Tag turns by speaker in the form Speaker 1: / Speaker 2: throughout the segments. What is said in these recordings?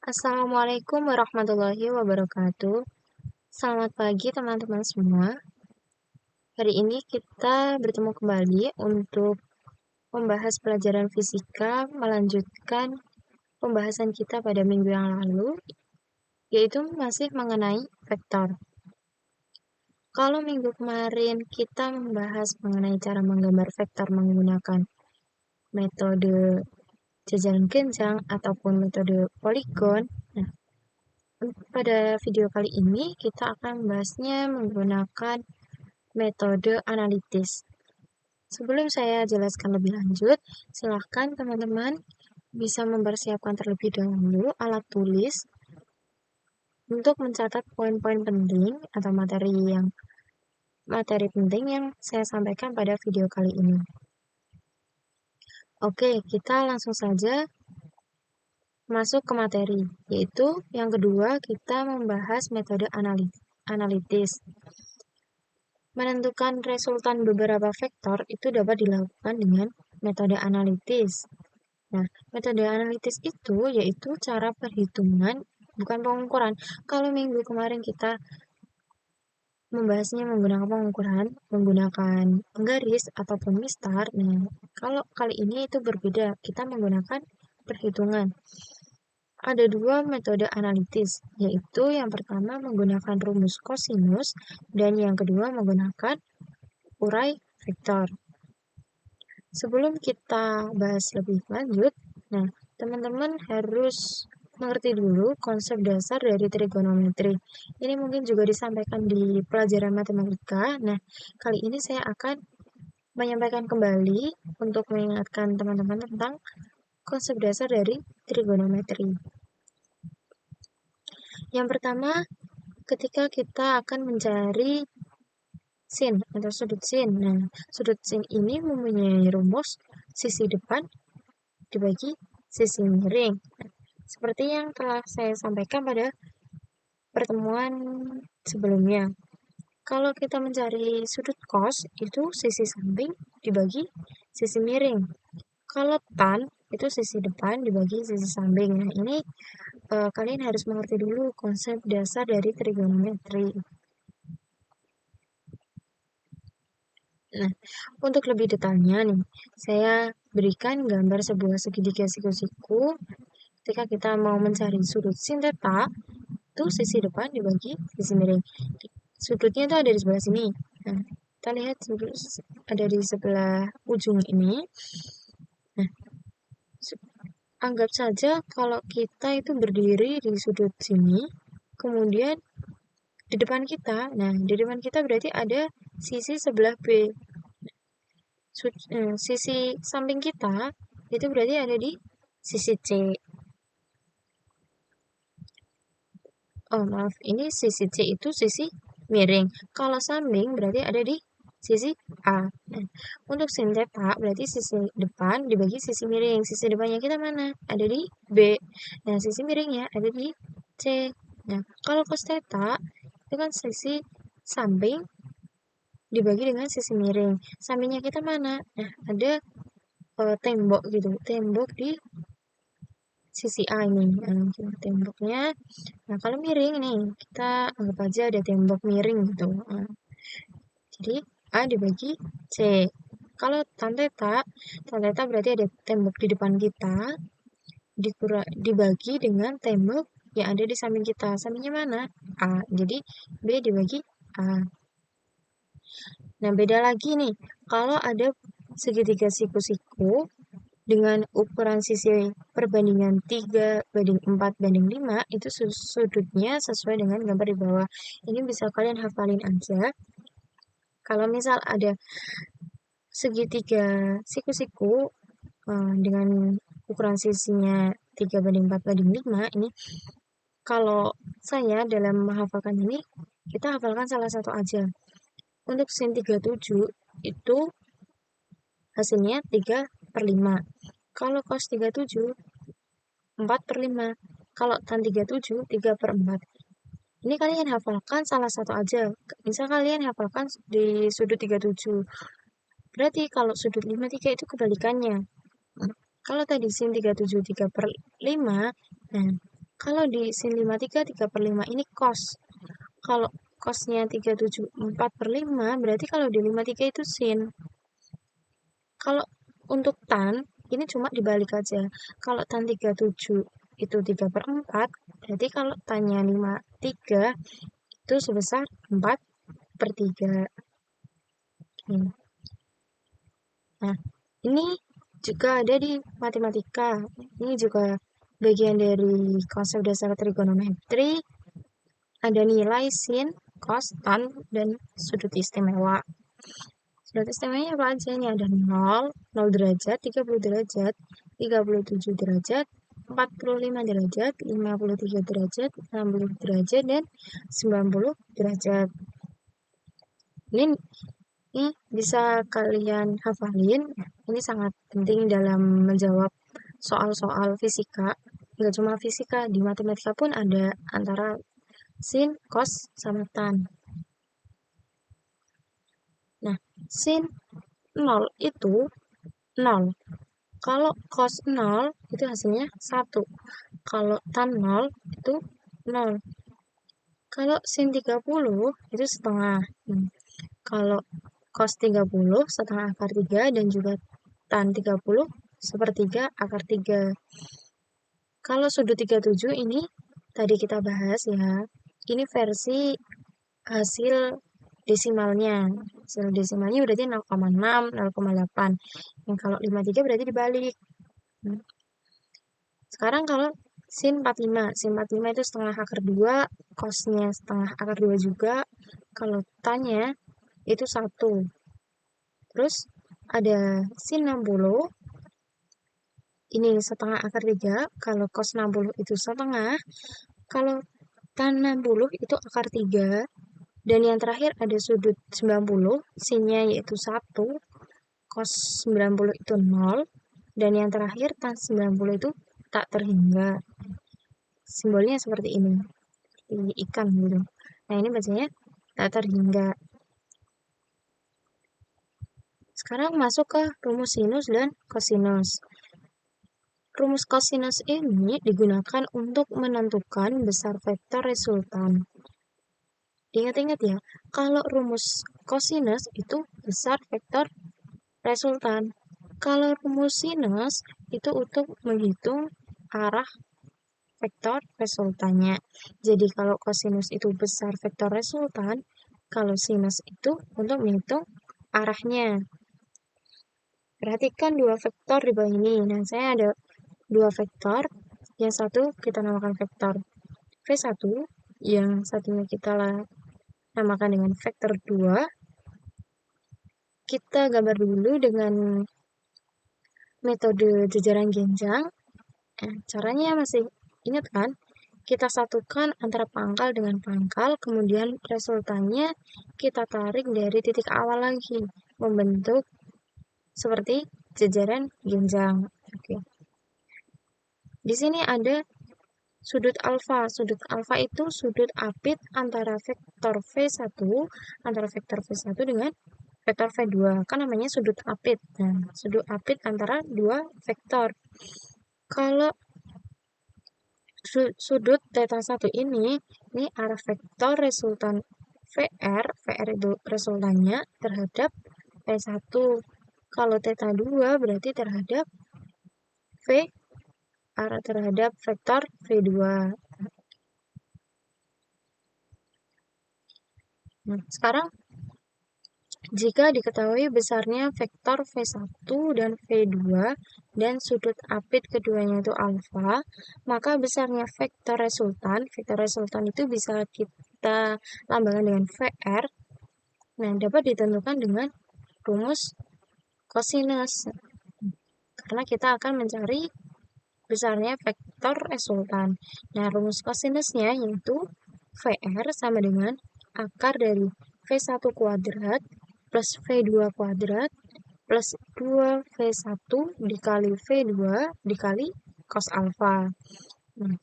Speaker 1: Assalamualaikum warahmatullahi wabarakatuh. Selamat pagi teman-teman semua. Hari ini kita bertemu kembali untuk membahas pelajaran fisika, melanjutkan pembahasan kita pada minggu yang lalu, yaitu masih mengenai vektor. Kalau minggu kemarin kita membahas mengenai cara menggambar vektor menggunakan metode jajaran genjang ataupun metode poligon. Nah, pada video kali ini kita akan membahasnya menggunakan metode analitis. Sebelum saya jelaskan lebih lanjut, silahkan teman-teman bisa mempersiapkan terlebih dahulu alat tulis untuk mencatat poin-poin penting atau materi penting yang saya sampaikan pada video kali ini. Oke, kita langsung saja masuk ke materi, yaitu yang kedua kita membahas metode analitis. Menentukan resultan beberapa vektor itu dapat dilakukan dengan metode analitis. Nah, metode analitis itu yaitu cara perhitungan, bukan pengukuran. Kalau minggu kemarin kita membahasnya menggunakan pengukuran, menggunakan penggaris ataupun mistar. Nah, kalau kali ini itu berbeda, kita menggunakan perhitungan. Ada dua metode analitis, yaitu yang pertama menggunakan rumus kosinus dan yang kedua menggunakan urai vektor. Sebelum kita bahas lebih lanjut, nah, teman-teman harus mengerti dulu konsep dasar dari trigonometri. Ini mungkin juga disampaikan di pelajaran matematika. Nah, kali ini saya akan menyampaikan kembali untuk mengingatkan teman-teman tentang konsep dasar dari trigonometri. Yang pertama, ketika kita akan mencari sin atau sudut sin. Nah, sudut sin ini mempunyai rumus sisi depan dibagi sisi miring. Seperti yang telah saya sampaikan pada pertemuan sebelumnya. Kalau kita mencari sudut cos, itu sisi samping dibagi sisi miring. Kalau tan, itu sisi depan dibagi sisi samping. Nah, ini kalian harus mengerti dulu konsep dasar dari trigonometri. Nah, untuk lebih detailnya nih, saya berikan gambar sebuah segitiga siku-siku. Ketika kita mau mencari sudut sin theta, itu sisi depan dibagi sisi miring. Sudutnya itu ada di sebelah sini. Nah, kita lihat ada di sebelah ujung ini. Nah, anggap saja kalau kita itu berdiri di sudut sini, kemudian di depan kita, nah di depan kita berarti ada sisi sebelah B. Sisi samping kita itu berarti ada di sisi C. Oh maaf, ini sisi C itu sisi miring. Kalau samping berarti ada di sisi A. Nah, untuk sin theta berarti sisi depan dibagi sisi miring. Sisi depannya kita mana? Ada di B. Nah, sisi miringnya ada di C. Nah, kalau cos theta itu kan sisi samping dibagi dengan sisi miring. Sampingnya kita mana? Nah, ada tembok gitu. Tembok di sisi A ini. Nah, temboknya. Nah, kalau miring nih, kita anggap aja ada tembok miring gitu. Nah, jadi A dibagi C. Kalau tan theta berarti ada tembok di depan kita dibagi dengan tembok yang ada di samping kita. Sampingnya mana? A. Jadi B dibagi A. Nah, beda lagi nih. Kalau ada segitiga siku-siku dengan ukuran sisi perbandingan 3:4:5, itu sudutnya sesuai dengan gambar di bawah. Ini bisa kalian hafalin aja. Kalau misal ada segitiga siku-siku dengan ukuran sisinya 3:4:5, ini kalau saya dalam menghafalkan ini, kita hafalkan salah satu aja. Untuk sin 37 itu hasilnya 3/5. Kalau cos 37, 4/5. Kalau tan 37, 3/4. Ini kalian hafalkan salah satu aja. Misal kalian hafalkan di sudut 37. Berarti kalau sudut 53 itu kebalikannya. Kalau tadi sin 37, 3/5. Nah, Kalau di sin 53, 3/5 ini cos. Kalau cosnya 3/74/5, berarti kalau di 53 itu sin. Kalau untuk tan, ini cuma dibalik aja. Kalau tan 37 itu 3/4, berarti kalau tannya 53 itu sebesar 4/3. Nah, ini juga ada di matematika. Ini juga bagian dari konsep dasar trigonometri. Ada nilai sin, cos, tan, dan sudut istimewa. Sudut istimewanya apa aja? Ini ada 0, 0 derajat, 30 derajat, 37 derajat, 45 derajat, 53 derajat, 60 derajat, dan 90 derajat. Ini bisa kalian hafalin. Ini sangat penting dalam menjawab soal-soal fisika. Nggak cuma fisika, di matematika pun ada antara sin, cos, sama tan. Nah, sin 0 itu 0. Kalau cos 0 itu hasilnya 1. Kalau tan 0 itu 0. Kalau sin 30 itu setengah. Kalau cos 30 setengah akar 3 dan juga tan 30 sepertiga akar 3. Kalau sudut 37 ini tadi kita bahas ya. Ini versi hasil desimalnya. Hasil desimalnya berarti 0,6, 0,8. Yang kalau 53 berarti dibalik. Sekarang kalau sin 45. Sin 45 itu setengah akar 2, cosnya setengah akar 2 juga. Kalau tannya itu 1. Terus ada sin 60. Ini setengah akar 3. Kalau cos 60 itu setengah. Kalau tan 60 itu akar 3. Dan yang terakhir ada sudut 90. Sinnya yaitu 1. Cos 90 itu 0. Dan yang terakhir tan 90 itu tak terhingga. Simbolnya seperti ini. Seperti ikan gitu. Nah, ini bacanya tak terhingga. Sekarang masuk ke rumus sinus dan kosinus. Rumus kosinus ini digunakan untuk menentukan besar vektor resultan. Ingat-ingat ya, kalau rumus kosinus itu besar vektor resultan. Kalau rumus sinus itu untuk menghitung arah vektor resultannya. Jadi kalau kosinus itu besar vektor resultan, kalau sinus itu untuk menghitung arahnya. Perhatikan dua vektor di bawah ini. Nah, saya ada dua vektor. Yang satu kita namakan vektor V1, yang satunya kita namakan dengan vektor 2. Kita gambar dulu dengan metode jejaran genjang. Caranya masih ingat kan? Kita satukan antara pangkal dengan pangkal, kemudian resultannya kita tarik dari titik awal lagi, membentuk seperti jejaran genjang. Oke. Di sini ada sudut alfa. Sudut alfa itu sudut apit antara vektor V1 dengan vektor V2. Kan namanya sudut apit. Nah, sudut apit antara dua vektor. Kalau sudut θ1 ini arah vektor resultan VR itu resultannya terhadap V1. Kalau θ2 berarti terhadap V, arah terhadap vektor V2. Nah, sekarang jika diketahui besarnya vektor V1 dan V2 dan sudut apit keduanya itu alfa, maka besarnya vektor resultan itu bisa kita lambangkan dengan VR. Nah, dapat ditentukan dengan rumus kosinus. Karena kita akan mencari besarnya vektor resultan. Nah, rumus kosinusnya yaitu VR sama dengan akar dari V1 kuadrat plus V2 kuadrat plus 2V1 dikali V2 dikali cos alfa. Nah,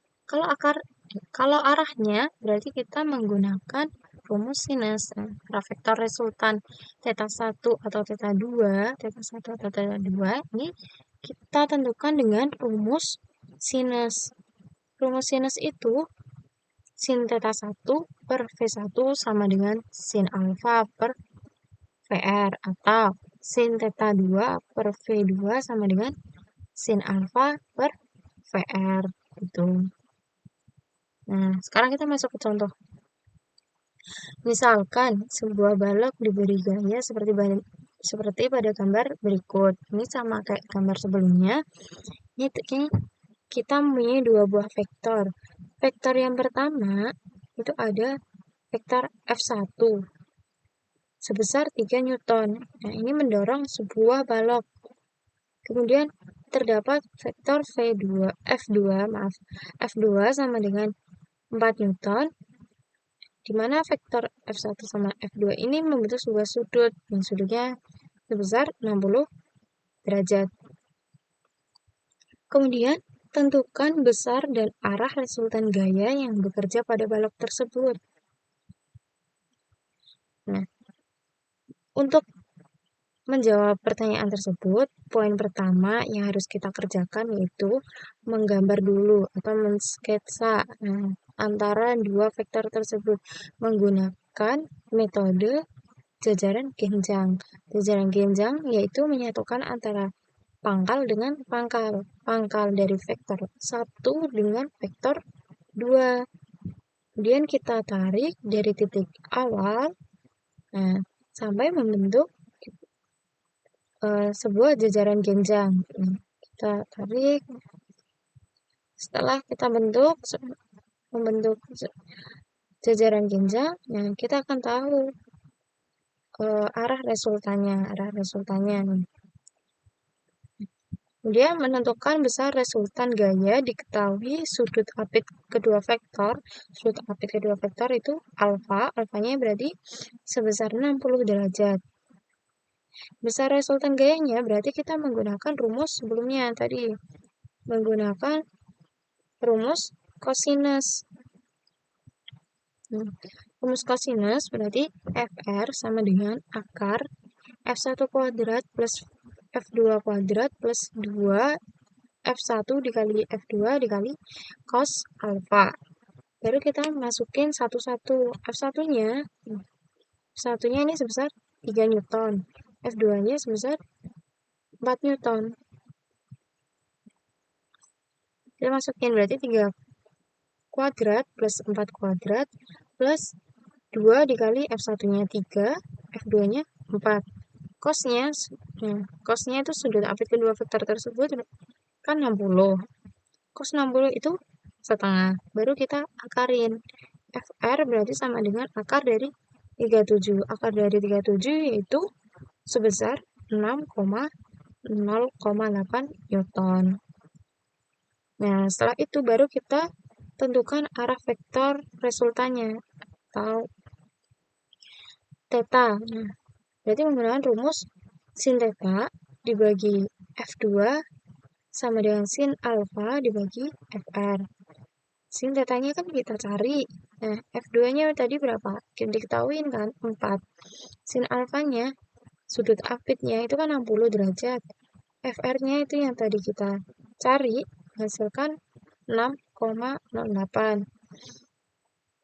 Speaker 1: kalau arahnya berarti kita menggunakan rumus sinus. Arah vektor resultan θ1 atau θ2, ini kita tentukan dengan rumus sinus. rumus sinus itu sin theta 1 per V1 sama dengan sin alfa per VR, atau sin theta 2 per V2 sama dengan sin alfa per VR gitu. Nah, sekarang kita masuk ke contoh. Misalkan sebuah balok diberi gaya seperti pada gambar berikut. Ini sama kayak gambar sebelumnya. Ini kita mempunyai dua buah vektor. Vektor yang pertama itu ada vektor F1 sebesar 3 Newton. Nah, ini mendorong sebuah balok. Kemudian terdapat vektor F2 sama dengan 4 Newton, di mana vektor F1 sama F2 ini membentuk sebuah sudut, yang sudutnya sebesar 60 derajat. Kemudian, tentukan besar dan arah resultan gaya yang bekerja pada balok tersebut. Nah, untuk menjawab pertanyaan tersebut, poin pertama yang harus kita kerjakan yaitu menggambar dulu atau mensketsa antara dua vektor tersebut menggunakan metode jajaran genjang. Jajaran genjang yaitu menyatukan antara pangkal dengan pangkal. Pangkal dari vektor 1 dengan vektor 2. Kemudian kita tarik dari titik awal sampai membentuk sebuah jajaran genjang. Kita tarik. Setelah kita membentuk jajaran genjang, kita akan tahu arah resultannya. Kemudian menentukan besar resultan gaya diketahui sudut apit kedua vektor. Sudut apit kedua vektor itu alfa. Alfanya berarti sebesar 60 derajat. Besar resultan gayanya berarti kita menggunakan rumus sebelumnya tadi. Menggunakan rumus kosinus. Rumus kosinus berarti FR sama dengan akar F1 kuadrat plus F2 kuadrat plus 2 F1 dikali F2 dikali cos alfa. Baru kita masukin satu-satu. F1-nya ini sebesar 3 Newton. F2-nya sebesar 4 Newton. Kita masukin berarti 3 kuadrat plus 4 kuadrat plus 2 dikali F1-nya 3, F2-nya 4. Cosnya itu sudut apit kedua vektor tersebut kan 60. Cos 60 itu setengah. Baru kita akarin. FR berarti sama dengan akar dari 37. Akar dari 37 yaitu sebesar 6,0,8 Newton. Nah, setelah itu baru kita tentukan arah vektor resultannya atau theta. Nah, berarti menggunakan rumus sin theta dibagi F2 sama dengan sin alfa dibagi FR. Sin theta-nya kan kita cari. Nah, F2-nya tadi berapa? Kita diketahuin kan? 4. Sin alfanya, sudut apitnya itu kan 60 derajat. FR-nya itu yang tadi kita cari, hasilkan 6,08.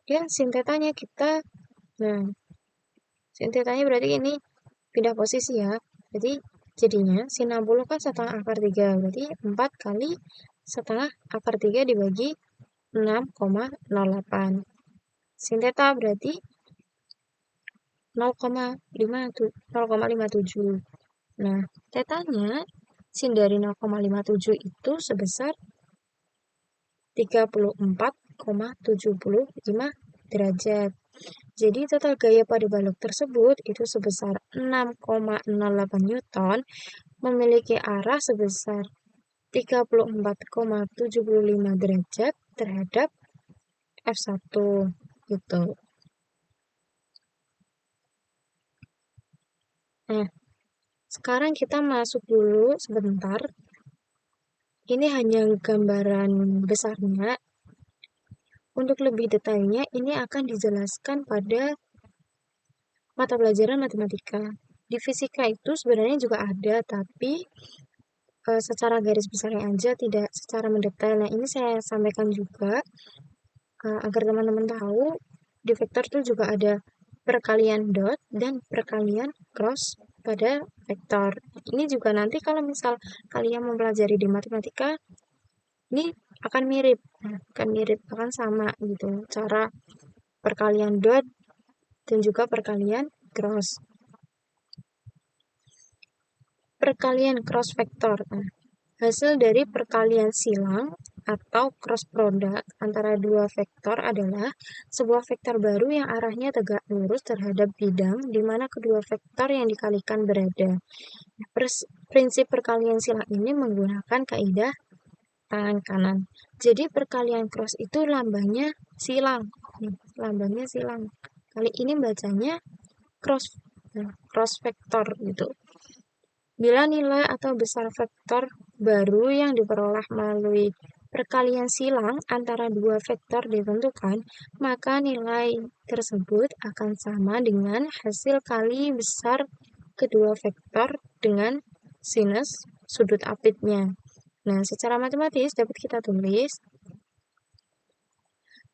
Speaker 1: Dan sin theta-nya sin theta-nya berarti ini pindah posisi ya. Jadi jadinya sin 60 kan setengah akar 3. Berarti 4 kali setengah akar 3 dibagi 6,08. Sin theta berarti 0,57. Nah, theta-nya sin dari 0,57 itu sebesar 34,75 derajat. Jadi total gaya pada balok tersebut itu sebesar 6,08 Newton, memiliki arah sebesar 34,75 derajat terhadap F1 gitu. Nah, sekarang kita masuk dulu sebentar. Ini hanya gambaran besarnya. Untuk lebih detailnya, ini akan dijelaskan pada mata pelajaran matematika. Di fisika itu sebenarnya juga ada, tapi secara garis besarnya aja, tidak secara mendetail. Nah, ini saya sampaikan juga agar teman-teman tahu di vektor itu juga ada perkalian dot dan perkalian cross pada vektor. Ini juga nanti kalau misal kalian mempelajari di matematika, ini akan mirip, akan sama gitu cara perkalian dot dan juga perkalian cross. Perkalian cross vektor. Nah, hasil dari perkalian silang atau cross product antara dua vektor adalah sebuah vektor baru yang arahnya tegak lurus terhadap bidang di mana kedua vektor yang dikalikan berada. Prinsip perkalian silang ini menggunakan kaidah tangan kanan. Jadi perkalian cross itu lambangnya silang. Lambangnya silang. Kali ini bacanya cross vektor gitu. Bila nilai atau besar vektor baru yang diperoleh melalui perkalian silang antara dua vektor ditentukan, maka nilai tersebut akan sama dengan hasil kali besar kedua vektor dengan sinus sudut apitnya. Nah, secara matematis dapat kita tulis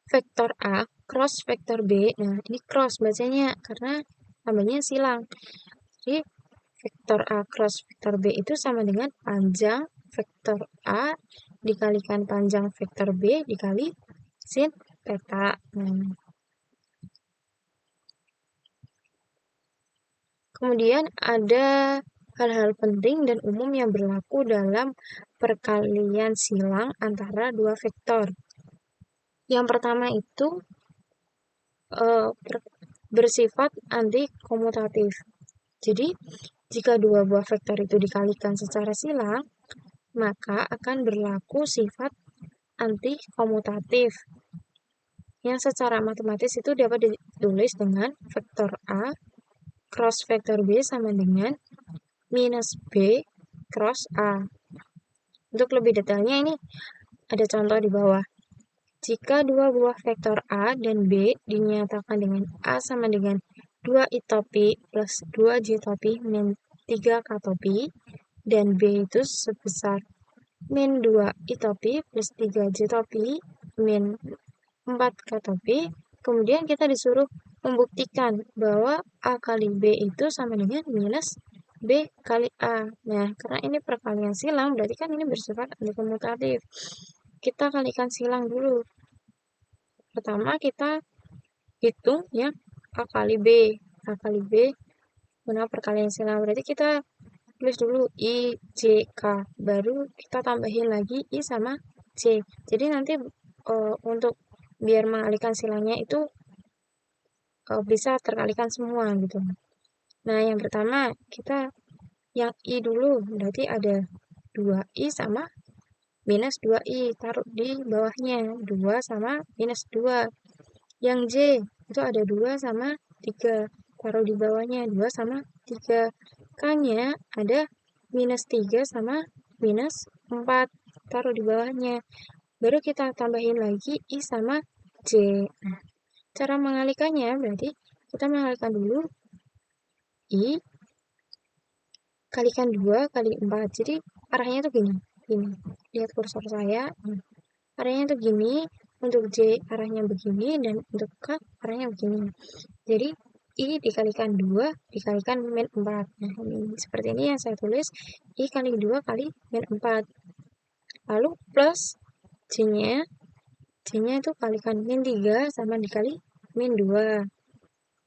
Speaker 1: vektor A cross vektor B. Nah, ini cross bacanya karena namanya silang. Jadi, vektor A cross vektor B itu sama dengan panjang vektor A dikalikan panjang vektor B dikali sin theta. Kemudian ada hal-hal penting dan umum yang berlaku dalam perkalian silang antara dua vektor. Yang pertama itu bersifat anti-komutatif. Jadi, jika dua buah vektor itu dikalikan secara silang, maka akan berlaku sifat anti-komutatif. Yang secara matematis itu dapat ditulis dengan vektor A cross vektor B sama dengan minus B cross A. Untuk lebih detailnya ini ada contoh di bawah. Jika dua buah vektor A dan B dinyatakan dengan A sama dengan 2 I topi plus 2 J topi min 3 K topi, dan B itu sebesar min 2 I topi plus 3 J topi min 4 K topi, kemudian kita disuruh membuktikan bahwa A kali B itu sama dengan minus B kali A. Nah, karena ini perkalian silang, berarti kan ini bersifat antikomutatif. Kita kalikan silang dulu. Pertama kita hitung ya A kali B. A kali B guna perkalian silang. Berarti kita tulis dulu I, J, K. Baru kita tambahin lagi I sama J. Jadi nanti untuk biar mengalihkan silangnya itu bisa terkalikan semua gitu. Nah, yang pertama kita yang I dulu. Berarti ada 2I sama minus 2I. Taruh di bawahnya. 2 sama minus 2. Yang J itu ada 2 sama 3. Taruh di bawahnya. 2 sama 3. K-nya ada minus 3 sama minus 4. Taruh di bawahnya. Baru kita tambahin lagi I sama J. Nah, cara mengalihkannya berarti kita mengalihkan dulu I kalikan 2 kali 4. Jadi arahnya tuh gini. Lihat kursor saya. Arahnya tuh gini. Untuk J arahnya begini dan untuk K arahnya begini. Jadi I dikalikan 2 dikalikan min 4. Nah, ini seperti ini yang saya tulis. I kali 2 kali min 4. Lalu plus J-nya. J-nya itu kalikan min 3 sama dikali min 2.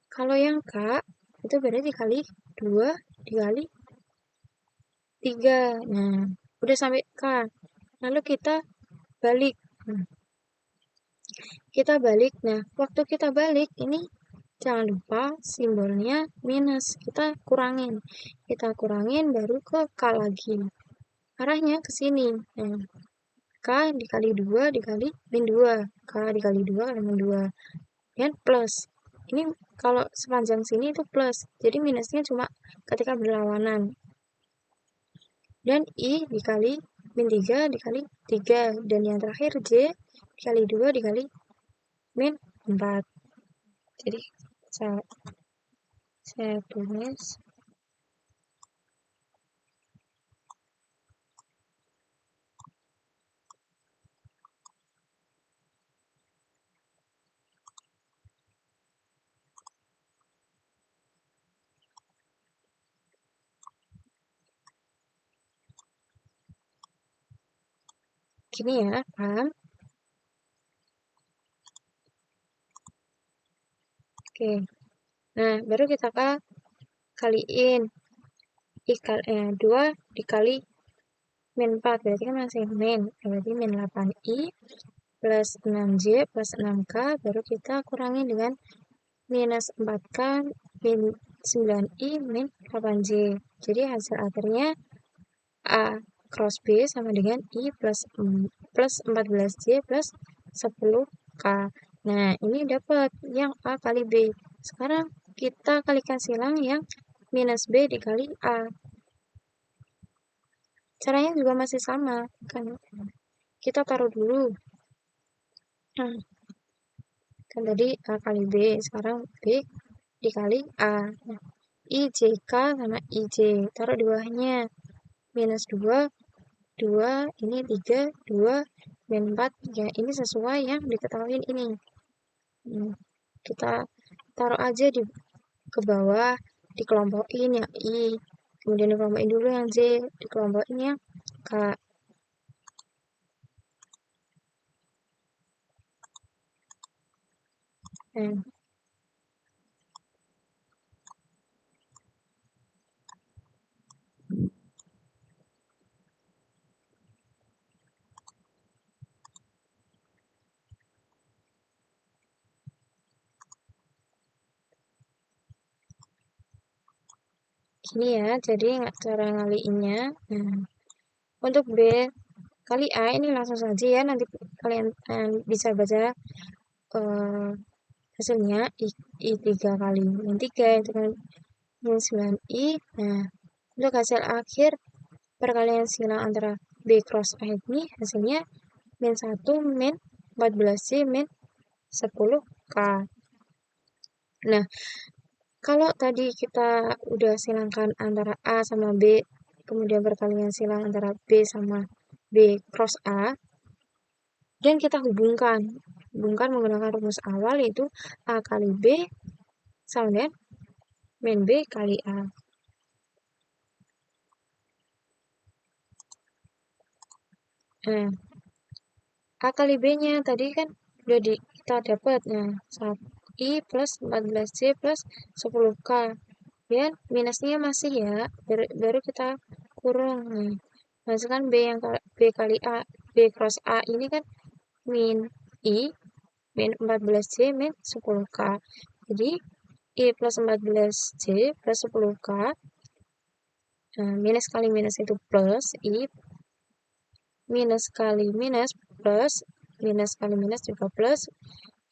Speaker 1: Kalau yang K itu berarti dikali 2 dikali 3. Nah, udah sampai K. Lalu kita balik. Kita balik. Nah, waktu kita balik ini jangan lupa simbolnya minus. Kita kurangin. Kita kurangin baru ke K lagi. Arahnya ke sini. Nah, K dikali 2 dikali min 2. K dikali 2 kali min 2. Dan plus. Ini kalau sepanjang sini itu plus. Jadi minusnya cuma ketika berlawanan. Dan I dikali min 3 dikali 3. Dan yang terakhir J dikali 2 dikali min 4. Jadi saya tulis Gini ya, paham? Oke. Nah, baru kita kaliin. 2 dikali min 4, berarti kan masih min. Berarti min 8i plus 6j plus 6k, baru kita kurangi dengan minus 4k min 9i min 8j. Jadi hasil akhirnya A cross B sama dengan I plus 14j plus 10k. Nah, ini dapat yang A kali B. Sekarang kita kalikan silang yang minus B dikali A. Caranya juga masih sama, kan? Kita taruh dulu. Nah, kan tadi A kali B, sekarang B dikali A. Nah, IJK sama IJ, taruh di bawahnya. Minus 2, 2, ini 3, 2, min 4, ya ini sesuai yang diketahui ini. Kita taruh aja ke bawah, dikelompokin yang I, kemudian dikelompokin dulu yang J, dikelompokin yang K. Nah, gini ya, jadi cara ngaliinnya. Nah, untuk B kali A ini langsung saja ya, nanti kalian bisa baca hasilnya I 3 kali min 3 itu kan min 9i. Nah, untuk hasil akhir perkalian silang antara B cross A ini hasilnya min 1 min 14c min 10k. Nah, kalau tadi kita udah silangkan antara A sama B, kemudian perkalian silang antara B sama B cross A, dan kita hubungkan menggunakan rumus awal, yaitu A kali B sama dengan min B kali A. Nah, A kali B-nya tadi kan udah kita dapat. Nah, I plus 14C plus 10K. Dan minusnya masih ya, baru kita kurung. Nah, masukkan B kali A, B cross A ini kan min I, min 14C, min 10K. Jadi, I plus 14C plus 10K, minus kali minus itu plus, I minus kali minus plus, minus kali minus juga plus,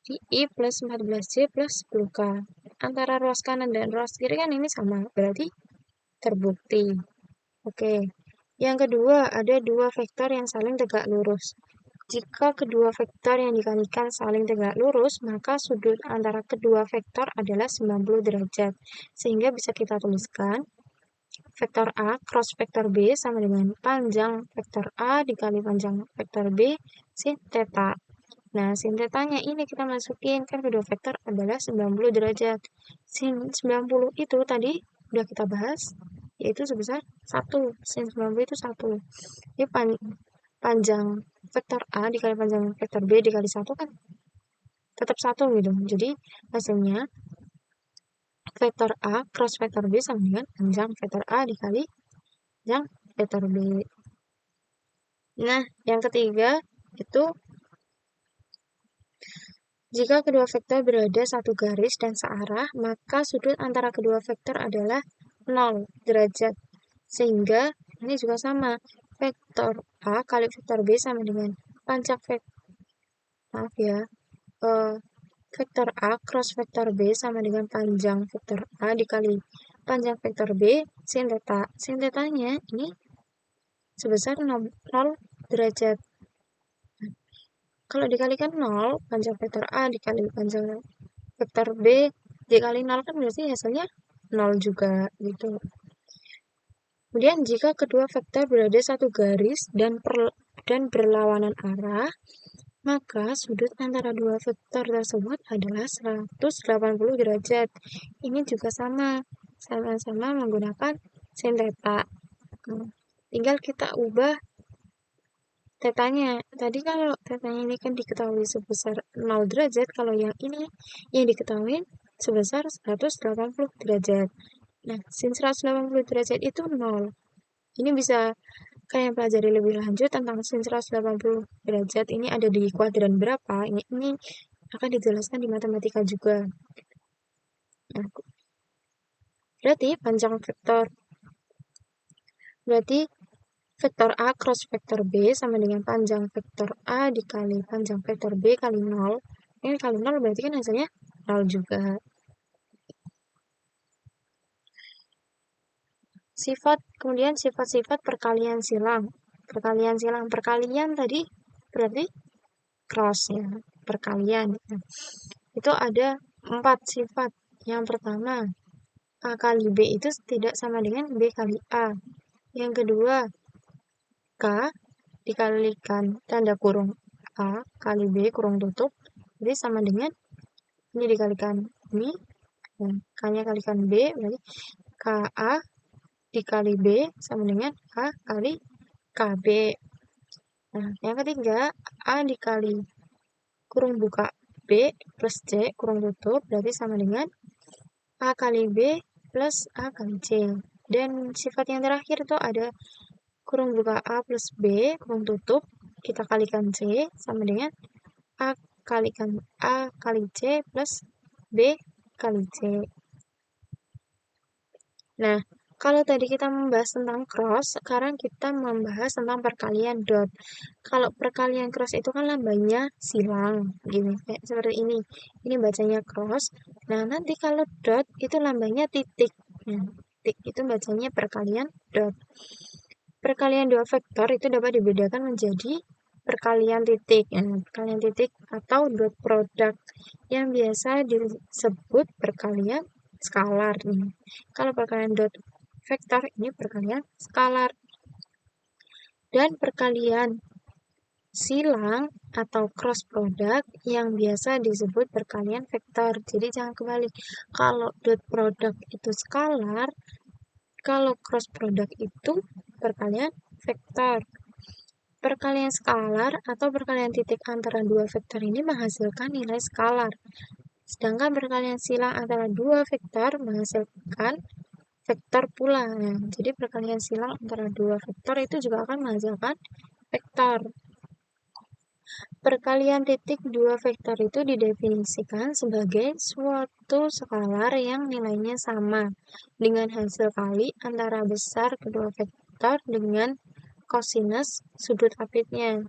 Speaker 1: I plus 14C plus 10K. Antara ruas kanan dan ruas kiri kan ini sama, berarti terbukti. Oke, yang kedua ada dua vektor yang saling tegak lurus. Jika kedua vektor yang dikalikan saling tegak lurus, maka sudut antara kedua vektor adalah 90 derajat. Sehingga bisa kita tuliskan vektor A cross vektor B sama dengan panjang vektor A dikali panjang vektor B sin theta. Nah, sin tetanya ini kita masukin, kan kedua vektor adalah 90 derajat. Sin 90 itu tadi udah kita bahas, yaitu sebesar 1. Sin 90 itu 1. Ini panjang vektor A dikali panjang vektor B dikali 1 kan tetap 1 gitu. Jadi hasilnya vektor A cross vektor B sama dengan panjang vektor A dikali panjang vektor B. Nah, yang ketiga itu jika kedua vektor berada satu garis dan searah, maka sudut antara kedua vektor adalah 0 derajat. Sehingga ini juga sama, vektor A kali vektor B sama dengan panjang vektor A cross vektor B sama dengan panjang vektor A dikali panjang vektor B sin theta. Sin tetanya ini sebesar 0 derajat. Kalau dikalikan 0, panjang vektor A dikali panjang vektor B dikali 0 kan berarti hasilnya 0 juga gitu. Kemudian jika kedua vektor berada satu garis dan berlawanan arah, maka sudut antara dua vektor tersebut adalah 180 derajat. Ini juga sama-sama menggunakan sin theta. Tinggal kita ubah tetanya. Tadi kalau tetanya ini kan diketahui sebesar 0 derajat, kalau yang ini yang diketahui sebesar 180 derajat. Nah, sin 180 derajat itu 0. Ini bisa kalian pelajari lebih lanjut tentang sin 180 derajat ini ada di kuadran berapa. Ini akan dijelaskan di matematika juga. Nah, berarti panjang vektor. Berarti vektor A cross vektor B sama dengan panjang vektor A dikali panjang vektor B kali 0. Ini kali 0 berarti kan hasilnya 0 juga. Kemudian sifat-sifat perkalian silang. Perkalian tadi berarti cross ya, perkalian. Itu ada 4 sifat. Yang pertama, A kali B itu tidak sama dengan B kali A. Yang kedua, K dikalikan tanda kurung A kali B kurung tutup, jadi sama dengan ini dikalikan ini, dan K-nya kalikan B, berarti KA dikali B sama dengan A kali KB. Nah, yang ketiga, A dikali kurung buka B plus C kurung tutup, berarti sama dengan A kali B plus A kali C. Dan sifat yang terakhir itu ada kurung buka A plus B kurung tutup, kita kalikan C sama dengan A kalikan A kali C plus B kali C. Nah, kalau tadi kita membahas tentang cross, sekarang kita membahas tentang perkalian dot. Kalau perkalian cross itu kan lambangnya silang, gini, kayak seperti ini. Ini bacanya cross. Nah, nanti kalau dot itu lambangnya titik. Nah, titik itu bacanya perkalian dot. Perkalian dua vektor itu dapat dibedakan menjadi perkalian titik. Nah, perkalian titik atau dot product yang biasa disebut perkalian skalar nih. Kalau perkalian dot vektor ini perkalian skalar. Dan perkalian silang atau cross product yang biasa disebut perkalian vektor. Jadi jangan kebalik. Kalau dot product itu skalar, kalau cross product itu perkalian vektor. Perkalian skalar atau perkalian titik antara dua vektor ini menghasilkan nilai skalar. Sedangkan perkalian silang antara dua vektor menghasilkan vektor pula. Nah, jadi perkalian silang antara dua vektor itu juga akan menghasilkan vektor. Perkalian titik dua vektor itu didefinisikan sebagai suatu skalar yang nilainya sama dengan hasil kali antara besar kedua vektor dengan kosinus sudut apitnya.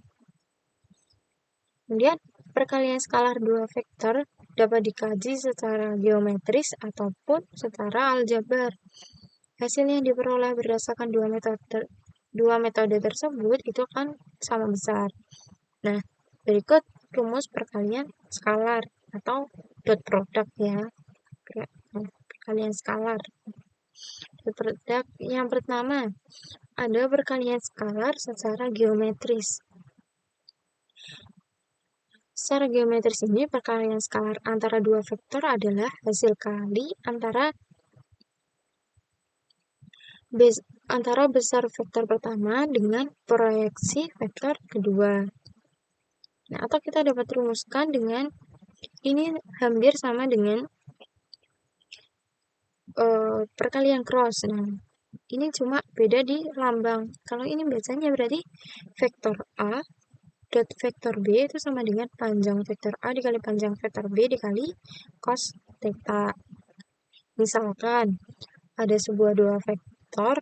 Speaker 1: Kemudian, perkalian skalar dua vektor dapat dikaji secara geometris ataupun secara aljabar. Hasil yang diperoleh berdasarkan dua metode tersebut itu kan sama besar. Nah, berikut rumus perkalian skalar atau dot product ya. Perkalian skalar. Dot product yang pertama, ada perkalian skalar secara geometris. Secara geometris ini, perkalian skalar antara dua vektor adalah hasil kali antara besar vektor pertama dengan proyeksi vektor kedua. Nah, atau kita dapat rumuskan dengan ini hampir sama dengan perkalian cross. Nah, ini cuma beda di lambang. Kalau ini bacanya berarti vektor A dot vektor B itu sama dengan panjang vektor A dikali panjang vektor B dikali cos theta. Misalkan ada sebuah dua vektor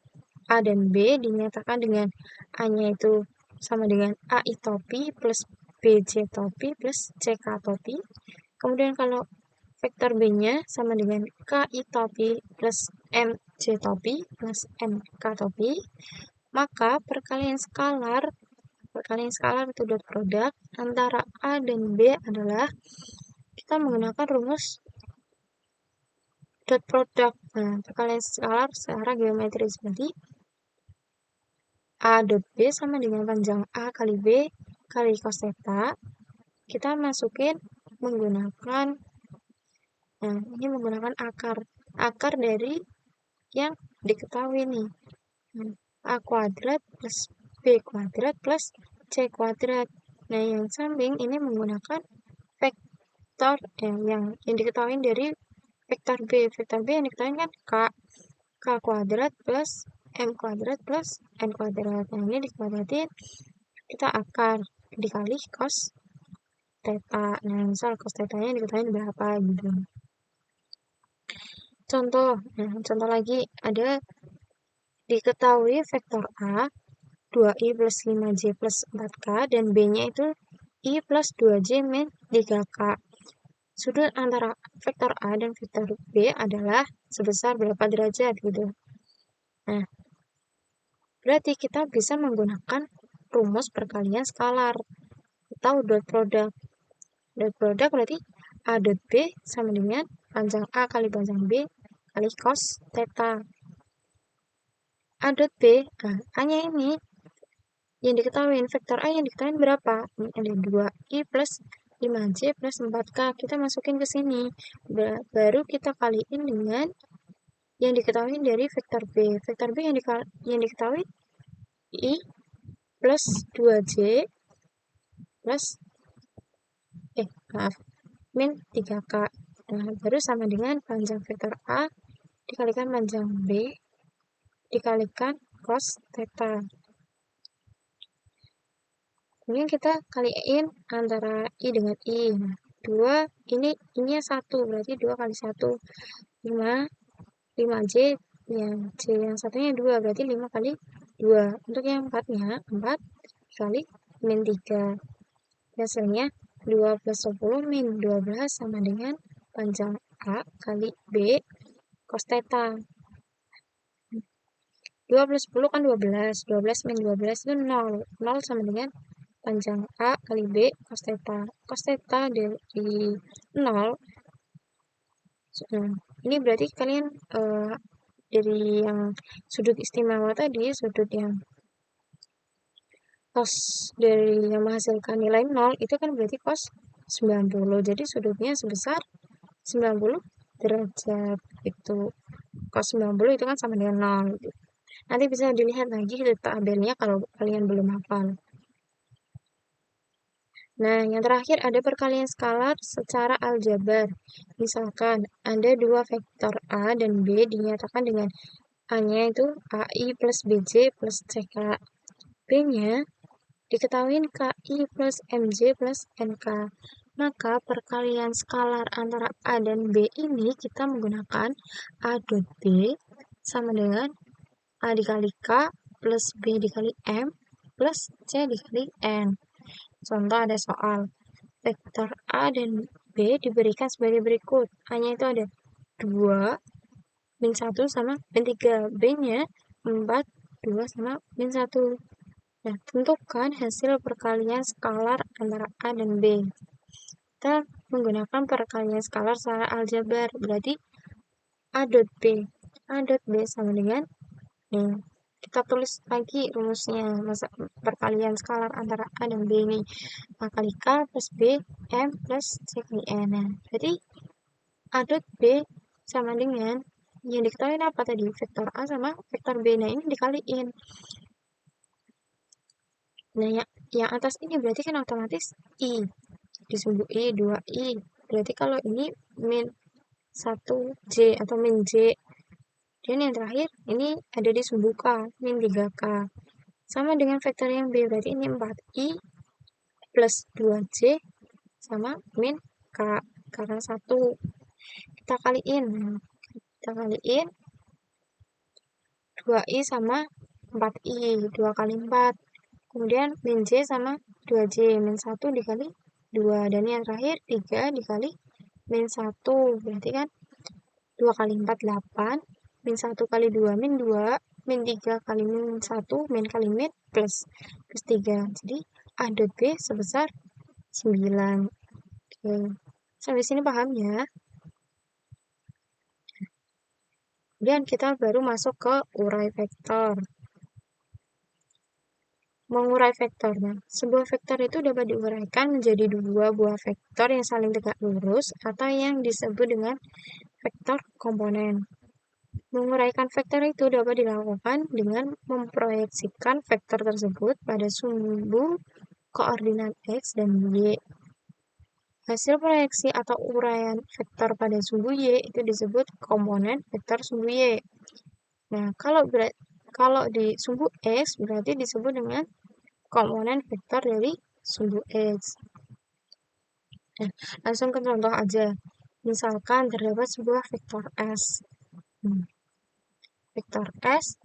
Speaker 1: A dan B dinyatakan dengan A-nya itu sama dengan A I topi plus B J topi plus C K topi. Kemudian kalau vektor B-nya sama dengan K I topi plus M J topi plus M K topi, maka perkalian skalar itu dot product antara A dan B adalah kita menggunakan rumus dot product. Nah, perkalian skalar secara geometris berarti A dot B sama dengan panjang A kali B kali cos theta. Kita masukin menggunakan ini menggunakan akar dari yang diketahui nih. A kuadrat plus B kuadrat plus C C kuadrat. Nah, yang samping ini menggunakan vektor yang diketahui dari vektor B. Vektor B yang diketahui kan K kuadrat plus M kuadrat plus N kuadrat. Nah, ini dikuadratin, kita akar dikali cos theta. Nah, misal cos theta-nya diketahui berapa gitu. Contoh lagi ada diketahui vektor A 2i plus 5j plus 4k dan B-nya itu i plus 2j min 3k. Sudut antara vektor A dan vektor B adalah sebesar berapa derajat gitu. Nah, berarti kita bisa menggunakan rumus perkalian skalar atau dot product. Dot product berarti A dot B sama dengan panjang A kali panjang B kali cos theta. A dot B, nah A-nya ini yang diketahui, vektor A yang diketahui berapa? Ini ada 2i plus 5j plus 4k. Kita masukin ke sini. Baru kita kaliin dengan yang diketahui dari vektor B. Vektor B yang diketahui i plus 2j plus min 3k. Nah, baru sama dengan panjang vektor A dikalikan panjang B dikalikan cos theta. Kemudian kita kaliin antara I dengan I. Nah, 2, ini nya 1, berarti 2 kali 1. 5j, yang J yang satunya 2, berarti 5 kali 2. Untuk yang 4-nya, 4 kali min 3. Hasilnya 2 plus 10 min 12 sama dengan panjang A kali B cos theta. 2 plus 10 kan 12. 12 min 12 itu 0. 0 sama dengan panjang A kali B cos theta. Cos theta dari 0. Ini berarti kalian dari yang sudut istimewa tadi, sudut yang cos dari yang menghasilkan nilai 0 itu kan berarti cos 90. Jadi sudutnya sebesar 90 derajat itu. Cos 90 itu kan sama dengan 0 gitu. Nanti bisa dilihat lagi di tabelnya kalau kalian belum hafal. Nah, yang terakhir ada perkalian skalar secara aljabar. Misalkan ada dua vektor A dan B dinyatakan dengan A-nya itu AI plus BJ plus CK. B-nya diketahui KI plus MJ plus NK. Maka perkalian skalar antara A dan B ini kita menggunakan A dot B sama dengan A dikali K plus B dikali M plus C dikali N. Contoh ada soal, vektor A dan B diberikan sebagai berikut. A-nya itu ada 2, min 1 sama min 3. B-nya 4, 2 sama min 1. Nah, tentukan hasil perkalian skalar antara A dan B. Kita menggunakan perkalian skalar secara aljabar. Berarti A dot B. A dot B sama dengan, nih, kita tulis lagi rumusnya, perkalian skalar antara A dan B ini. A kali K plus B, M plus C kali N. Nah, jadi A dot B sama dengan, yang diketahui apa tadi? Vektor A sama vektor B. Nah, ini dikaliin. Nah, yang atas ini berarti kan otomatis I. Disumbu I, 2I. Berarti kalau ini min 1J atau min J. Dan yang terakhir, ini ada di sumbu K, min 3K. Sama dengan vektor yang B, berarti ini 4I plus 2J sama min K. Karena 1. Kita kaliin. 2I sama 4I. 2 kali 4. Kemudian min J sama 2J. Min 1 dikali 2. Dan yang terakhir, 3 dikali min 1. Berarti kan 2 kali 4, 8. Min 1 kali 2, min 2. Min 3 kali min 1, min kali min, plus 3. Jadi A dot B sebesar 9. Oke. Sampai sini paham ya? Kemudian kita baru masuk ke urai vektor. Mengurai vektornya. Sebuah vektor itu dapat diuraikan menjadi dua buah vektor yang saling tegak lurus atau yang disebut dengan vektor komponen. Menguraikan vektor itu dapat dilakukan dengan memproyeksikan vektor tersebut pada sumbu koordinat X dan Y. Hasil proyeksi atau uraian vektor pada sumbu Y itu disebut komponen vektor sumbu Y. Nah, kalau di sumbu X berarti disebut dengan komponen vektor dari sumbu X. Nah, langsung ke contoh aja. Misalkan terdapat sebuah vektor S. Vektor S,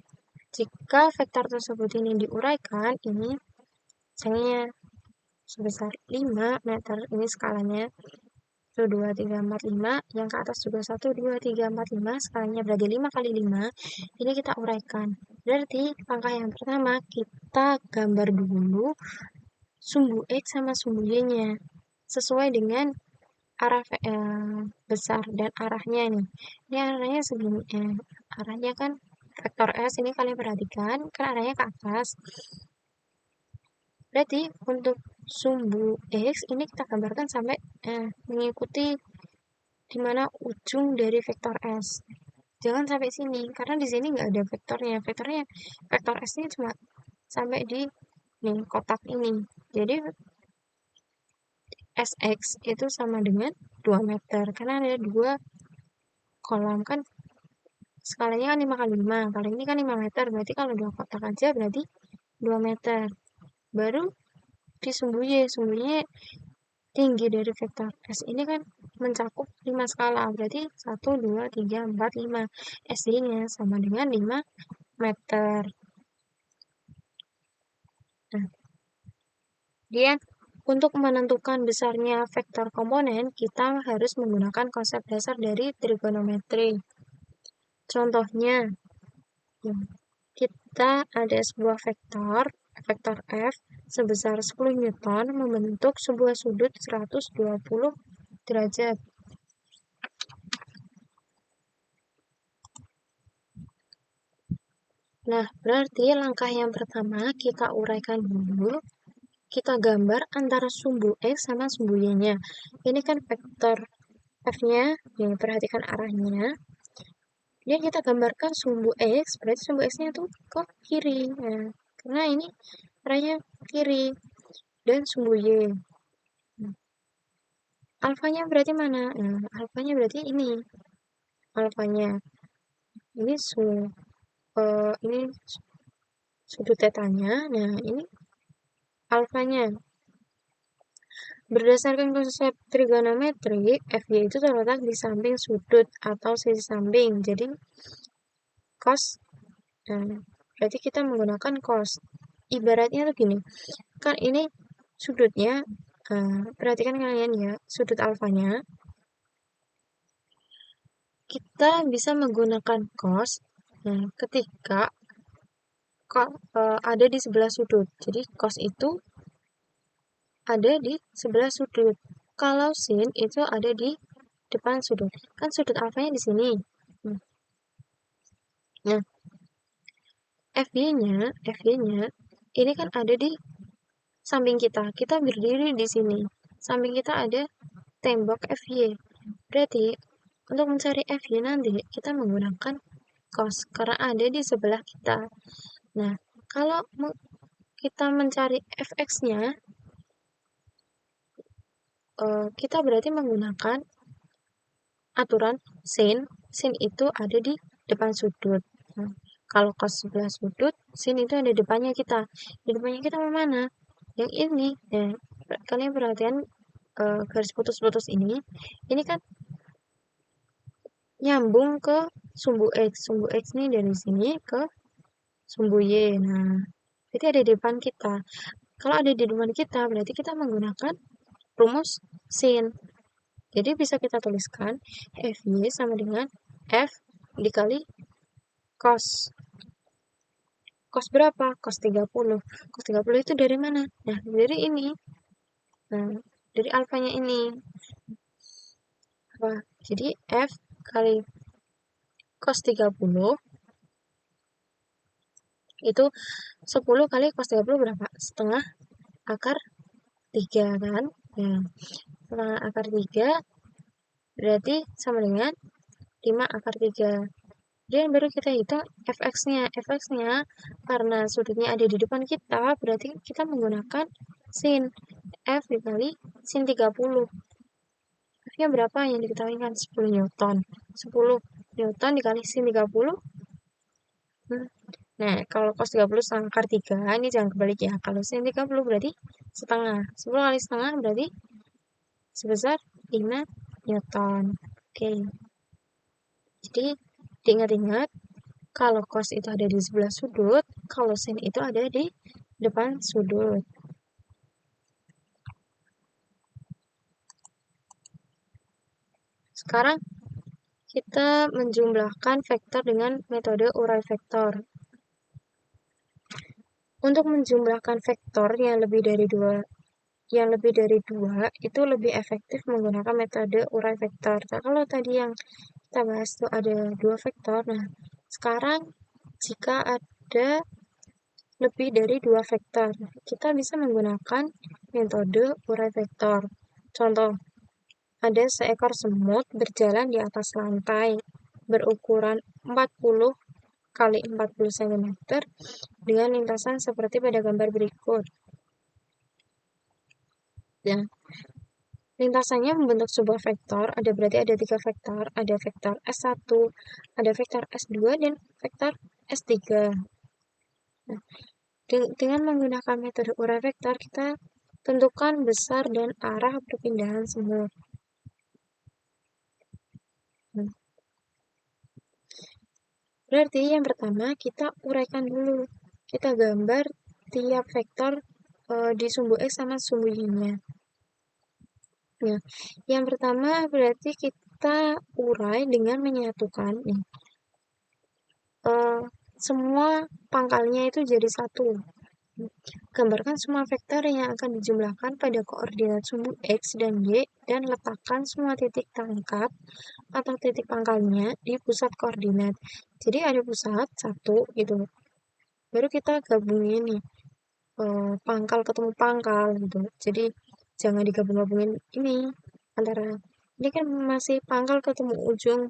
Speaker 1: jika vektor tersebut ini diuraikan, ini misalnya sebesar 5 meter, ini skalanya 1, 2, 3, 4, 5, yang ke atas juga 1, 2, 3, 4, 5, skalanya berarti 5 kali 5, ini kita uraikan. Berarti langkah yang pertama, kita gambar dulu sumbu X sama sumbu Y-nya, sesuai dengan arah besar dan arahnya nih. Ini arahnya segini, arahnya kan vektor S ini kalian perhatikan, kan arahnya ke atas. Berarti untuk sumbu X ini kita gambarkan sampai mengikuti di mana ujung dari vektor S. Jangan sampai sini, karena di sini nggak ada vektornya. Vektor S ini cuma sampai di nih, kotak ini. Jadi SX itu sama dengan 2 meter, karena ada 2 kolom kan, skalanya kan 5 kali 5, kalau ini kan 5 meter, berarti kalau 2 kotak aja berarti 2 meter. Baru di sumbu Y tinggi dari vektor S ini kan mencakup 5 skala, berarti 1, 2, 3, 4, 5. SD-nya sama dengan 5 meter. Nah, kemudian untuk menentukan besarnya vektor komponen, kita harus menggunakan konsep dasar dari trigonometri. Contohnya, kita ada sebuah vektor F sebesar 10 Newton membentuk sebuah sudut 120 derajat. Nah, berarti langkah yang pertama kita uraikan dulu, kita gambar antara sumbu X sama sumbu Y-nya. Ini kan vektor F-nya, yang perhatikan arahnya. Kemudian kita gambarkan sumbu X, berarti sumbu X-nya itu ke kiri. Nah, karena ini arahnya kiri. Dan sumbu Y. Alfanya berarti mana? Nah, alfanya berarti ini. Alfanya. Ini sudut tetanya. Nah, ini alfanya. Berdasarkan konsep trigonometri, FY itu terletak di samping sudut atau sisi samping. Jadi, cos, berarti kita menggunakan cos. Ibaratnya tuh gini, kan ini sudutnya, perhatikan kalian ya, sudut alfanya. Kita bisa menggunakan cos ketika ada di sebelah sudut. Jadi, cos itu ada di sebelah sudut. Kalau sin itu ada di depan sudut. Kan sudut alfanya di sini. Nah, FY-nya ini kan ada di samping kita. Kita berdiri di sini. Samping kita ada tembok FY. Berarti untuk mencari FY nanti kita menggunakan cos karena ada di sebelah kita. Nah, kalau kita mencari fx-nya, kita berarti menggunakan aturan sin. Sin itu ada di depan sudut. Nah, kalau cos sebelah sudut, sin itu ada di depannya kita. Di depannya kita mana? Yang ini. Nah, kalian perhatian garis putus-putus ini. Ini kan nyambung ke sumbu X. Sumbu X ini dari sini ke sumbu Y. Nah, berarti ada di depan kita. Kalau ada di depan kita, berarti kita menggunakan rumus sin. Jadi bisa kita tuliskan FY sama dengan F dikali cos. Cos berapa? Cos 30. Cos 30 itu dari mana? Nah, dari ini. Nah, dari alfanya ini. Apa? Jadi F kali cos 30 itu 10 kali cos 30 berapa? Setengah akar 3 kan? Nah, setengah akar 3 berarti sama dengan 5 akar 3. Dan baru kita hitung fx-nya. Fx-nya karena sudutnya ada di depan kita, berarti kita menggunakan sin F dikali sin 30. F-nya berapa yang diketahui kan? 10 Newton. 10 Newton dikali sin 30. Nah, kalau cos 30 setengah akar 3, ini jangan kebalik ya. Kalau sin 30 berarti setengah. 10 kali setengah berarti sebesar 5 Newton. Oke. Jadi, diingat-ingat, kalau cos itu ada di sebelah sudut, kalau sin itu ada di depan sudut. Sekarang, kita menjumlahkan vektor dengan metode urai vektor. Untuk menjumlahkan vektor yang lebih dari dua itu lebih efektif menggunakan metode urai vektor. Nah, kalau tadi yang kita bahas itu ada 2 vektor, nah sekarang jika ada lebih dari 2 vektor, kita bisa menggunakan metode urai vektor. Contoh, ada seekor semut berjalan di atas lantai berukuran 40 kali 40 cm dengan lintasan seperti pada gambar berikut. Nah, lintasannya membentuk sebuah vektor, berarti ada 3 vektor, ada vektor S1, ada vektor S2, dan vektor S3. Nah, dengan menggunakan metode urai vektor, kita tentukan besar dan arah perpindahan semut. Berarti yang pertama kita uraikan dulu. Kita gambar tiap vektor di sumbu X sama sumbu Y-nya. Nah, yang pertama berarti kita urai dengan menyatukan nih. Semua pangkalnya itu jadi satu. Gambarkan semua vektor yang akan dijumlahkan pada koordinat sumbu X dan Y dan letakkan semua titik tangkap atau titik pangkalnya di pusat koordinat. Jadi ada pusat satu gitu. Baru kita gabungin nih pangkal ketemu pangkal gitu. Jadi jangan digabung-gabungin ini antara ini kan masih pangkal ketemu ujung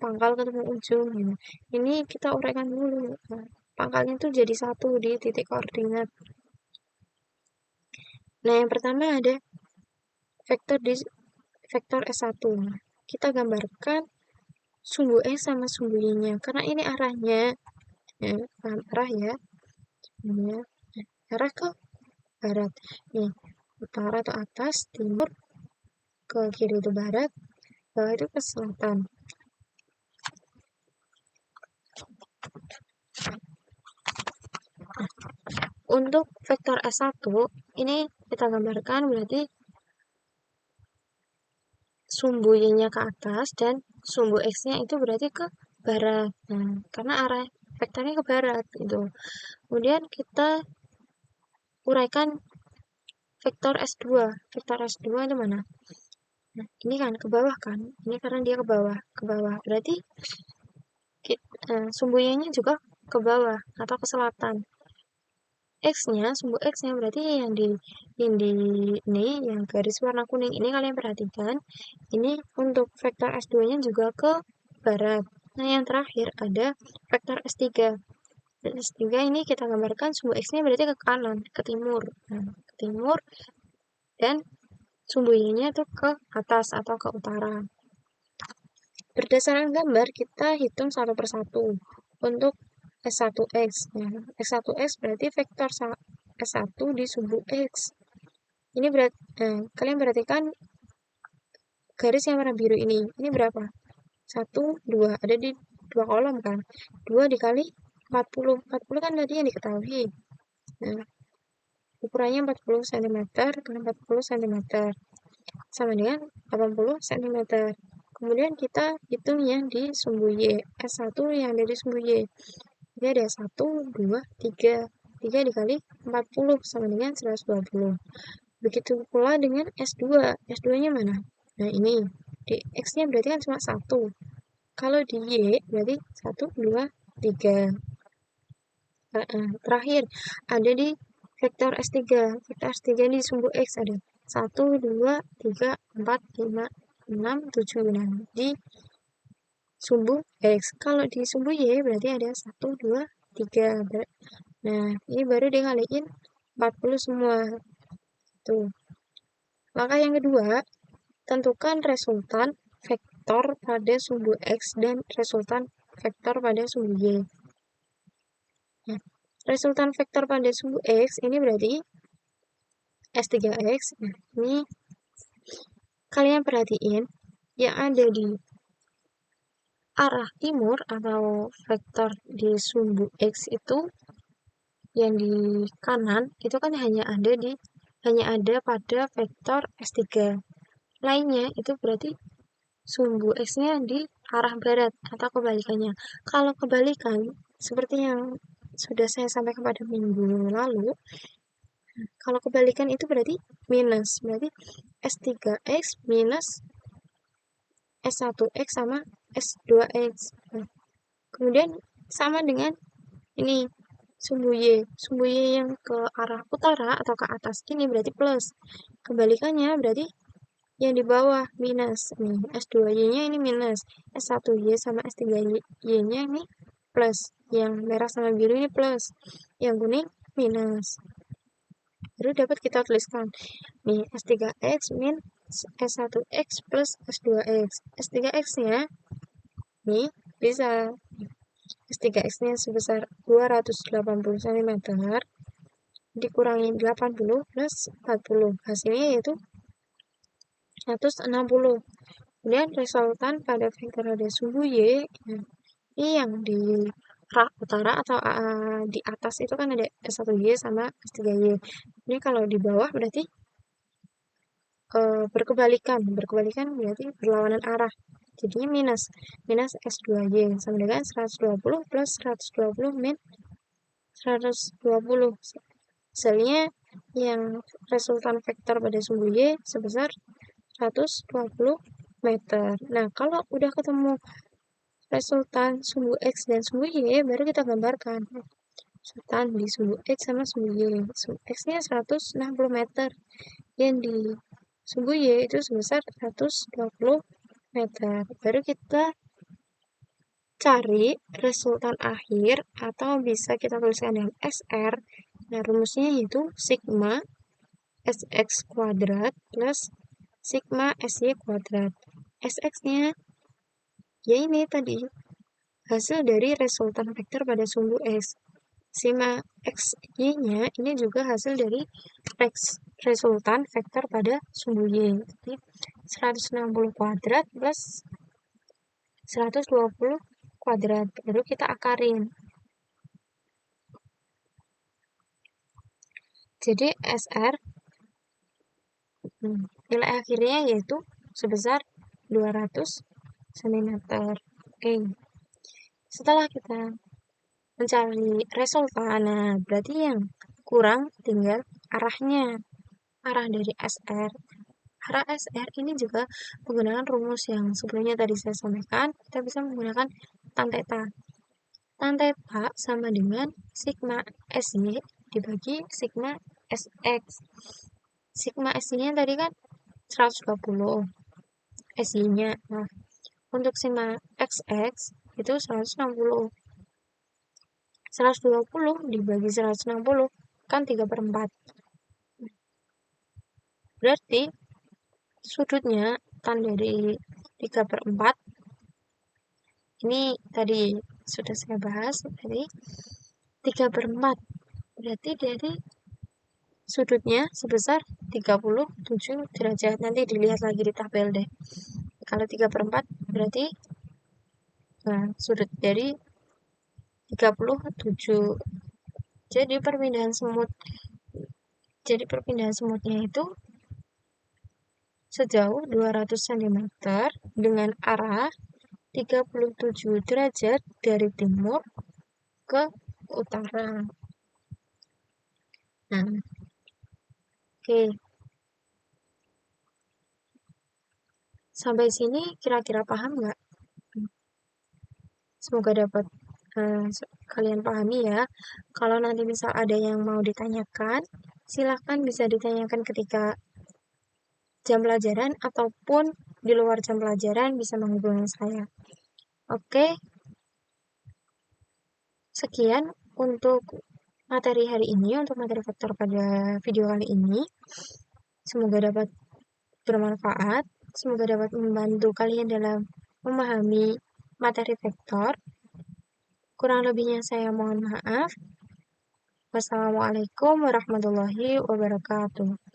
Speaker 1: gitu. Ini kita uraikan dulu. Nah, pangkalnya tuh jadi satu di titik koordinat. Nah, yang pertama ada vektor S1. Kita gambarkan sumbu S sama sumbu Y-nya karena ini arahnya. Ya, paham arah ya. Ini arah ke barat. Nih, utara itu atas, timur ke kiri itu barat, bawah itu ke selatan. Untuk vektor S1 ini kita gambarkan berarti sumbu Y-nya ke atas dan sumbu X-nya itu berarti ke barat. Nah, karena arah vektornya ke barat gitu. Kemudian kita uraikan vektor S2. Vektor S2 itu mana? Nah, ini kan ke bawah kan? Ini karena dia ke bawah. Ke bawah. Berarti sumbu Y-nya juga ke bawah atau ke selatan. X-nya, sumbu X-nya berarti yang di ini yang garis warna kuning ini kalian perhatikan. Ini untuk vektor S2-nya juga ke barat. Nah, yang terakhir ada vektor S3. Dan S3 ini kita gambarkan sumbu X-nya berarti ke kanan, ke timur. Nah, ke timur dan sumbu Y-nya itu ke atas atau ke utara. Berdasarkan gambar, kita hitung satu persatu. Untuk S1X. Nah, S1X berarti vektor S1 di sumbu X. Ini berarti, kalian perhatikan garis yang warna biru ini. Ini berapa? 1, 2. Ada di 2 kolom kan? 2 dikali 40. 40 kan tadi yang diketahui. Nah, ukurannya 40 cm kali 40 cm. Sama dengan 80 cm. Kemudian kita hitung yang di sumbu Y. S1 yang dari sumbu Y. Jadi ada 1, 2, 3. 3 dikali 40 sama dengan 120. Begitu pula dengan S2. S2-nya mana? Nah, ini. Di X-nya berarti kan cuma 1. Kalau di Y berarti 1, 2, 3. Terakhir, ada di vektor S3. Vektor S3 di sumbu X ada 1, 2, 3, 4, 5, 6, 7. Nah, di sumbu X. Kalau di sumbu Y berarti ada 1, 2, 3. Nah, ini baru dikaliin 40 semua. Tuh. Langkah yang kedua, tentukan resultan vektor pada sumbu X dan resultan vektor pada sumbu Y. Nah, resultan vektor pada sumbu X ini berarti S3X. Nah, ini kalian perhatiin yang ada di arah timur atau vektor di sumbu X itu yang di kanan itu kan hanya ada pada vektor S3. Lainnya itu berarti sumbu X-nya di arah barat atau kebalikannya. Kalau kebalikan, seperti yang sudah saya sampaikan pada minggu lalu, kalau kebalikan itu berarti minus. Berarti S3X minus S1X sama S2X. Nah, kemudian sama dengan ini sumbu Y. Sumbu Y yang ke arah utara atau ke atas ini berarti plus. Kebalikannya berarti yang di bawah minus. Nih, S2Y-nya ini minus. S1Y sama S3Y-nya ini plus. Yang merah sama biru ini plus. Yang kuning minus. Baru dapat kita tuliskan. Nih, S3X min S1X plus S2X. S3X-nya nih bisa S3X-nya sebesar 280 cm dikurangi 80 plus 40. Hasilnya yaitu 160. Kemudian resultan pada vektor ada sumbu Y, ini yang di arah utara atau di atas itu kan ada S1Y sama S3Y. Ini kalau di bawah berarti berkebalikan berarti berlawanan arah. Jadinya minus S2Y sama dengan 120 plus 120 min 120. Hasilnya yang resultan vektor pada sumbu Y sebesar 120 meter. Nah, kalau udah ketemu resultan sumbu X dan sumbu Y, baru kita gambarkan. Resultan di sumbu X sama sumbu Y. Sumbu X-nya 160 meter. Yang di sumbu Y itu sebesar 120 meter. Baru kita cari resultan akhir atau bisa kita tuliskan dengan SR. Nah, rumusnya yaitu sigma SX kuadrat plus sigma SY kuadrat. SX-nya ya ini tadi hasil dari resultan vektor pada sumbu X. Sigma XY-nya ini juga hasil dari resultan vektor pada sumbu Y. Jadi 160 kuadrat plus 120 kuadrat. Baru kita akarin. Jadi SR nilai akhirnya yaitu sebesar 200 cm. Oke. Setelah kita mencari resultan, nah berarti yang kurang tinggal arahnya. Arah dari SR. Arah SR ini juga menggunakan rumus yang sebelumnya tadi saya sampaikan. Kita bisa menggunakan tan theta. Tan theta sama dengan sigma SY dibagi sigma SX. Sigma SY-nya tadi kan 120 SY-nya. Nah, untuk sigma XX itu 160. 120 dibagi 160 kan 3/4. Berarti sudutnya tan dari 3/4 ini tadi sudah saya bahas tadi 3/4. Berarti dari sudutnya sebesar 37 derajat. Nanti dilihat lagi di tabel deh. Kalau 3/4 berarti nah, sudut dari 37. Jadi perpindahan semutnya itu sejauh 200 cm dengan arah 37 derajat dari timur ke utara. Nah, oke. Sampai sini kira-kira paham nggak? Semoga dapat kalian pahami ya. Kalau nanti misal ada yang mau ditanyakan, silahkan bisa ditanyakan ketika jam pelajaran ataupun di luar jam pelajaran bisa menghubungi saya. Oke, sekian untuk materi hari ini, untuk materi vektor pada video kali ini. Semoga dapat bermanfaat, semoga dapat membantu kalian dalam memahami materi vektor. Kurang lebihnya saya mohon maaf. Wassalamualaikum warahmatullahi wabarakatuh.